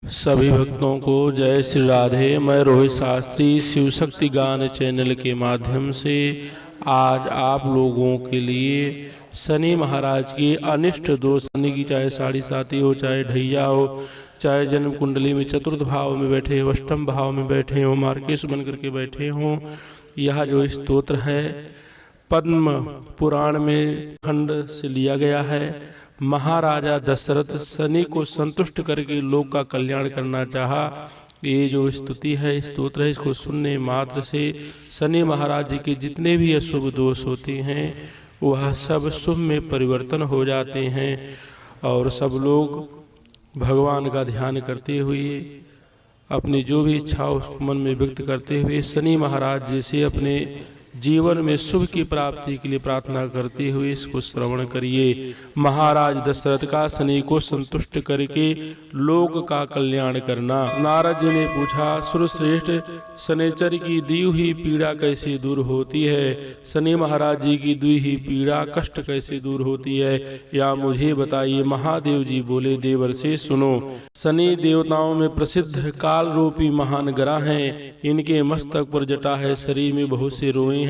सभी भक्तों को जय श्री राधे। मैं रोहित शास्त्री शिव शक्ति गान चैनल के माध्यम से आज आप लोगों के लिए शनि महाराज की अनिष्ट दोष, शनि की चाहे साढ़ी साथी हो, चाहे ढैया हो, चाहे जन्म कुंडली में चतुर्थ भाव में बैठे हो, अष्टम भाव में बैठे हो, मार्केश बन करके बैठे हो, यह जो स्तोत्र है पद्म पुराण में खंड से लिया गया है। महाराजा दशरथ शनि को संतुष्ट करके लोक का कल्याण करना चाहा। ये जो स्तुति है, स्तोत्र है, इसको सुनने मात्र से शनि महाराज जी के जितने भी अशुभ दोष होते हैं वह सब शुभ में परिवर्तन हो जाते हैं और सब लोग भगवान का ध्यान करते हुए अपनी जो भी इच्छा उसको मन में व्यक्त करते हुए शनि महाराज जी से अपने जीवन में शुभ की प्राप्ति के लिए प्रार्थना करते हुए इसको श्रवण करिए। महाराज दशरथ का शनि को संतुष्ट करके लोक का कल्याण करना। नारद जी ने पूछा, सुरश्रेष्ठ शनिचर की दी हुई पीड़ा कैसे दूर होती है? शनि महाराज जी की दी हुई पीड़ा कष्ट कैसे दूर होती है, या मुझे बताइए। महादेव जी बोले, देवर से सुनो। शनि देवताओं में प्रसिद्ध काल रूपी महान ग्रह हैं। इनके मस्तक पर जटा है, शरीर में बहुत से रोए हैं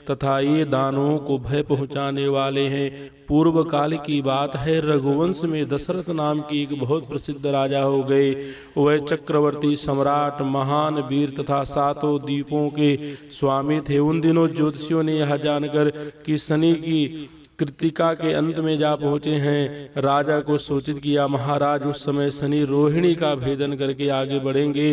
तथा ये दानवों को भय पहुंचाने वाले हैं। पूर्व काल की बात है, रघुवंश में दशरथ नाम की एक बहुत प्रसिद्ध राजा हो गए। वह चक्रवर्ती सम्राट, महान वीर तथा सातों द्वीपों के स्वामी थे। उन दिनों ज्योतिषियों ने यह जानकर कि शनि की कृतिका के अंत में जा पहुंचे हैं, राजा को सूचित किया। महाराज उस समय शनि रोहिणी का भेदन करके आगे बढ़ेंगे।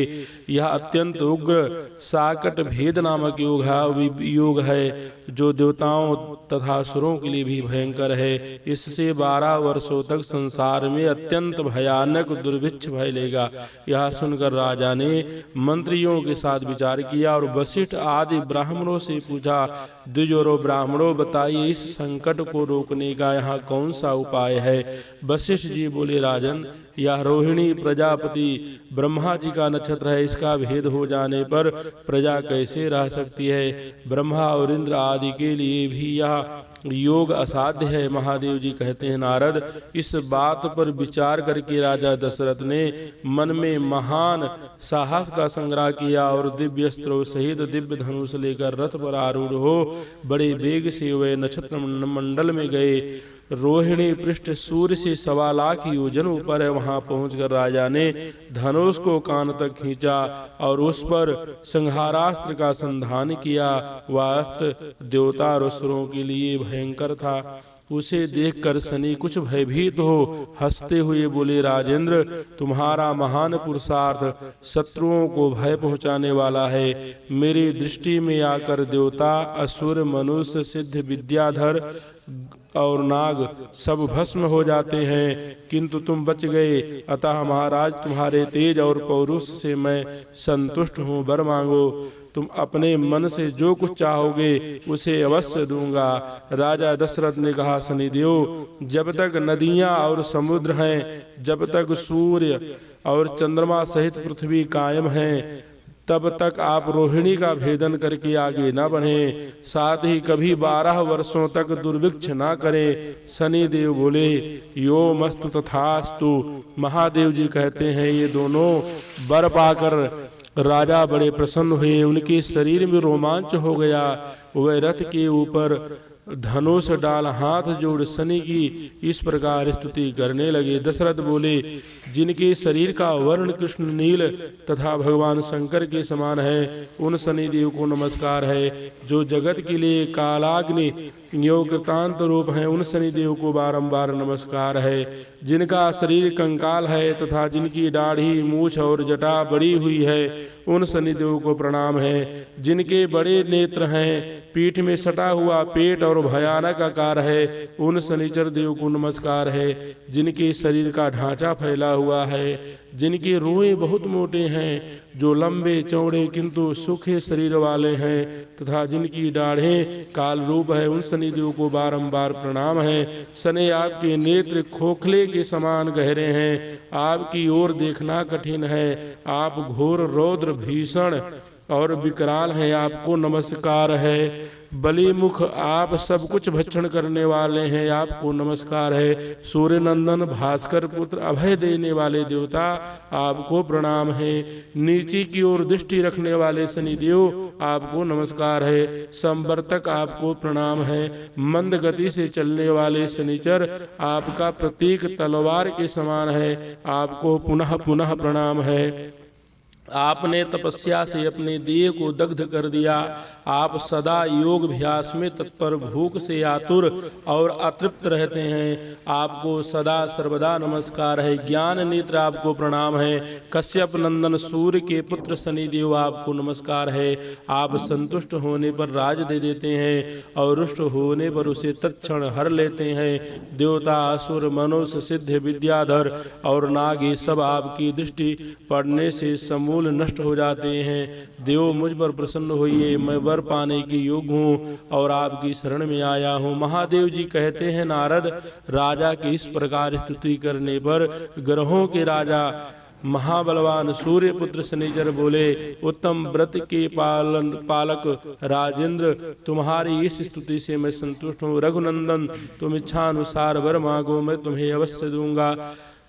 यह अत्यंत उग्र साकट भेद नामक योग है जो देवताओं तथा असुरों के लिए भी भयंकर है। इससे 12 वर्षों तक संसार में अत्यंत भयानक दुर्भिक्ष फैलेगा। यह सुनकर राजा ने मंत्रियों के साथ विचार किया और वशिष्ठ आदि ब्राह्मणों से पूछा, द्विजोरो ब्राह्मणों बताइए, इस संकट को रोकने का यहाँ कौन सा उपाय है? वशिष्ठ जी बोले, राजन, यह रोहिणी प्रजापति ब्रह्मा जी का नक्षत्र है। इसका भेद हो जाने पर प्रजा कैसे रह सकती है? ब्रह्मा और इंद्र आदि के लिए भी यह योग असाध्य है। महादेव जी कहते हैं, नारद, इस बात पर विचार करके राजा दशरथ ने मन में महान साहस का संग्रह किया और दिव्य अस्त्रों सहित दिव्य धनुष लेकर रथ पर आरूढ़ हो बड़े वेग से वे नक्षत्र मंडल में गए। रोहिणी पृष्ठ सूर्य से 1.25 लाख योजन ऊपर है। वहां पहुंचकर राजा ने धनुष को कान तक खींचा और उस पर संहारास्त्र का संधान किया। वह अस्त्र देवता और असुरों के लिए भयंकर था। उसे देखकर शनि कुछ भयभीत हो हंसते हुए बोले, राजेंद्र, तुम्हारा महान पुरुषार्थ शत्रुओं को भय पहुंचाने वाला है। मेरी दृष्टि में आकर देवता, असुर, मनुष्य, सिद्ध, विद्याधर और नाग सब भस्म हो जाते हैं, किंतु तुम बच गए। अतः महाराज, तुम्हारे तेज और पौरुष से मैं संतुष्ट हूँ। वर मांगो, तुम अपने मन से जो कुछ चाहोगे उसे अवश्य दूंगा। राजा दशरथ ने कहा, शनिदेव, जब तक नदियां और समुद्र हैं, जब तक सूर्य और चंद्रमा सहित पृथ्वी कायम है, तब तक आप रोहिणी का भेदन करके आगे न बढ़ें, साथ ही कभी 12 वर्षों तक दुर्भिक्ष न करें। शनि देव बोले, यो मस्तु तथास्तु। महादेव जी कहते हैं, ये दोनों वर पाकर राजा बड़े प्रसन्न हुए। उनके शरीर में रोमांच हो गया। वह रथ के ऊपर धनुष डाल हाथ जोड़ शनि की इस प्रकार स्तुति करने लगे। दशरथ बोले, जिनके शरीर का वर्ण कृष्ण नील तथा भगवान शंकर के समान है, उन शनि देव को नमस्कार है। जो जगत के लिए कालाग्नि योगकृतांत रूप हैं, उन शनि देव को बारंबार नमस्कार है। जिनका शरीर कंकाल है तथा जिनकी दाढ़ी, मूछ और जटा बड़ी हुई है, उन शनिदेव को प्रणाम है। जिनके बड़े नेत्र हैं, पीठ में सटा हुआ पेट और भयानक आकार है, उन शनिचर देव को नमस्कार है। जिनके शरीर का ढांचा फैला हुआ है, जिनके रोए बहुत मोटे हैं, जो लंबे चौड़े किंतु सूखे शरीर वाले हैं तथा जिनकी दाढ़ें काल रूप है, उन शनिदेव को बारंबार प्रणाम है। शनि, आपके नेत्र खोखले के समान गहरे हैं, आपकी ओर देखना कठिन है। आप घोर रौद्र भीषण और विकराल हैं, आपको नमस्कार है। बलि मुख आप सब कुछ भक्षण करने वाले हैं, आपको नमस्कार है। सूर्य नंदन भास्कर पुत्र अभय देने वाले देवता, आपको प्रणाम है। नीचे की ओर दृष्टि रखने वाले शनिदेव, आपको नमस्कार है। संवर्तक, आपको प्रणाम है। मंद गति से चलने वाले शनिचर, आपका प्रतीक तलवार के समान है, आपको पुनः पुनः प्रणाम है। आपने तपस्या से अपने देह को दग्ध कर दिया। आप सदा योग अभ्यास में तत्पर, भूख से आतुर और अतृप्त रहते हैं, आपको सदा सर्वदा नमस्कार है। ज्ञान नेत्र, आपको प्रणाम है। कश्यप नंदन सूर्य के पुत्र शनिदेव, आपको नमस्कार है। आप संतुष्ट होने पर राज दे देते हैं और रुष्ट होने पर उसे तत्क्षण हर लेते हैं। देवता, असुर, मनुष्य, सिद्ध, विद्याधर और नाग, ये सब आपकी दृष्टि पड़ने से समूल नष्ट हो जाते हैं। देव, मुझ पर प्रसन्न होइए, मैं वर पाने के योग्य हूँ और आपकी शरण में आया हूँ। महादेव जी कहते हैं, नारद, राजा की इस प्रकार स्तुति करने पर ग्रहों के राजा महाबलवान सूर्य पुत्र शनिचर बोले, उत्तम व्रत के पालक राजेंद्र, तुम्हारी इस स्तुति से मैं संतुष्ट हूँ। रघुनंदन, तुम इच्छा अनुसार वर मांगो, मैं तुम्हें अवश्य दूंगा।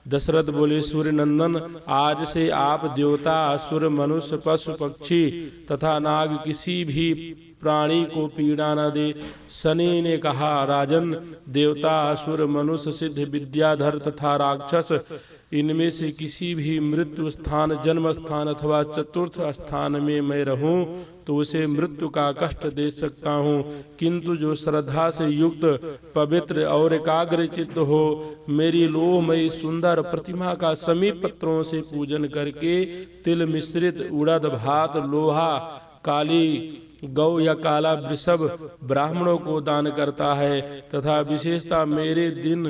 दशरथ बोले, सूर्य नंदन, आज से आप देवता, असुर, मनुष्य, पशु, पक्षी तथा नाग किसी भी प्राणी को पीड़ा न दे। शनि ने कहा, राजन, देवता, असुर, मनुष्य, सिद्ध, विद्याधर तथा राक्षस, इनमें से किसी भी मृत्यु स्थान, जन्म स्थान अथवा चतुर्थ स्थान में मैं रहूं तो उसे मृत्यु का कष्ट दे सकता हूं, किंतु जो श्रद्धा से युक्त, पवित्र और एकाग्र चित्त हो, मेरी लोहमयी सुंदर प्रतिमा का समीप पत्रों से पूजन करके तिल मिश्रित उड़द भात, लोहा, काली गौ या काला वृषभ ब्राह्मणों को दान करता है तथा विशेषता मेरे दिन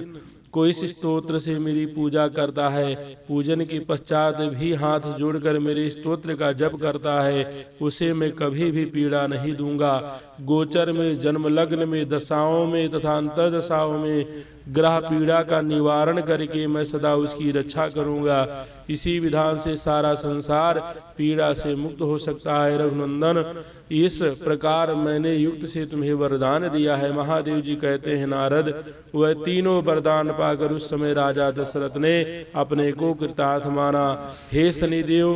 को इस स्तोत्र से मेरी पूजा करता है, पूजन के पश्चात भी हाथ जोड़कर मेरे स्तोत्र का जप करता है, उसे मैं कभी भी पीड़ा नहीं दूंगा। गोचर में, जन्म लग्न में, दशाओं में तथा अंतर दशाओं में ग्रह पीड़ा का निवारण करके मैं सदा उसकी रक्षा करूंगा। इसी विधान से सारा संसार पीड़ा से मुक्त हो सकता है। रघुनंदन, इस प्रकार मैंने युक्त से तुम्हें वरदान दिया है। महादेव जी कहते हैं, नारद, वह तीनों वरदान पाकर उस समय राजा दशरथ ने अपने को कृतार्थ माना। हे शनिदेव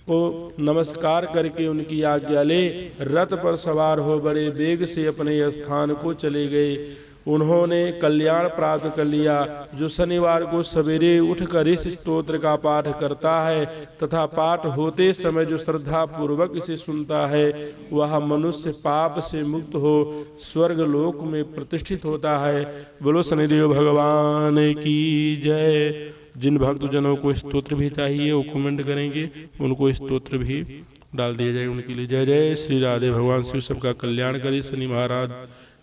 को नमस्कार करके उनकी आज्ञा ले रथ पर सवार हो बड़े वेग से अपने स्थान को चले गए। उन्होंने कल्याण प्राप्त कर लिया। जो शनिवार को सवेरे उठकर इस स्तोत्र का पाठ करता है तथा पाठ होते समय जो श्रद्धा पूर्वक इसे सुनता है, वह मनुष्य पाप से मुक्त हो स्वर्ग लोक में प्रतिष्ठित होता है। बोलो शनिदेव भगवान की जय। जिन भक्तजनों को स्तोत्र भी चाहिए वो कमेंट करेंगे, उनको स्तोत्र भी डाल दिया जाएगा उनके लिए। जय जय श्री राधे। भगवान शिव सबका कल्याण करे, शनि महाराज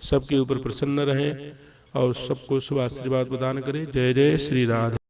सबके ऊपर प्रसन्न रहें और सबको शुभ आशीर्वाद प्रदान करें। जय जय श्री राधे।